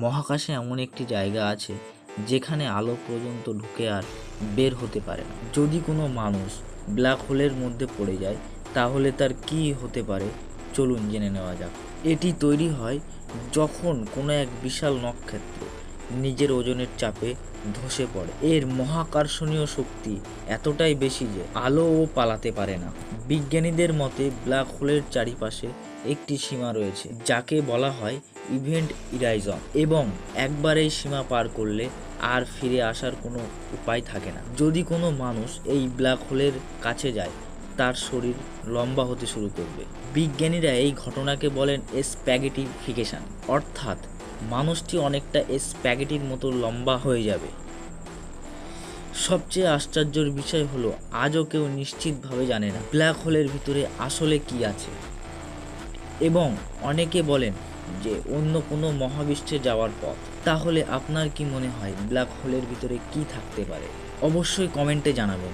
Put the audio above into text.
মহাকাশে এমন একটি জায়গা আছে যেখানে আলো পর্যন্ত ঢুকে আর বের হতে পারে না। যদি কোনো মানুষ ব্ল্যাক হোলের মধ্যে পড়ে যায় তাহলে তার কী হতে পারে চলুন জেনে নেওয়া যাক। এটি তৈরি হয় যখন কোনো এক বিশাল নক্ষত্র নিজের ওজনের চাপে ধসে পড়ে। এর মহাকর্ষণীয় শক্তি এতটাই বেশি যে আলোও পালাতে পারে না। বিজ্ঞানীদের মতে ব্ল্যাক হোলের চারিপাশে একটি সীমা রয়েছে যাকে বলা হয় ইভেন্ট ইরাইজন, এবং একবার এই সীমা পার করলে আর ফিরে আসার কোনো উপায় থাকে না। যদি কোনো মানুষ এই ব্ল্যাক হোলের কাছে যায় তার শরীর লম্বা হতে শুরু করবে। বিজ্ঞানীরা এই ঘটনাকে বলেন স্প্যাগেটিফিকেশন, অর্থাৎ মানুষটি অনেকটা স্প্যাগেটির মতো লম্বা হয়ে যাবে। সবচেয়ে আশ্চর্যের বিষয় হলো আজও কেউ নিশ্চিতভাবে জানে না ব্ল্যাক হোলের ভিতরে আসলে কি আছে, এবং অনেকে বলেন যে অন্য কোনো মহাবিশ্বে যাওয়ার পথ। তাহলে আপনার কি মনে হয় ব্ল্যাক হোলের ভিতরে কি থাকতে পারে? অবশ্যই কমেন্টে জানাবেন।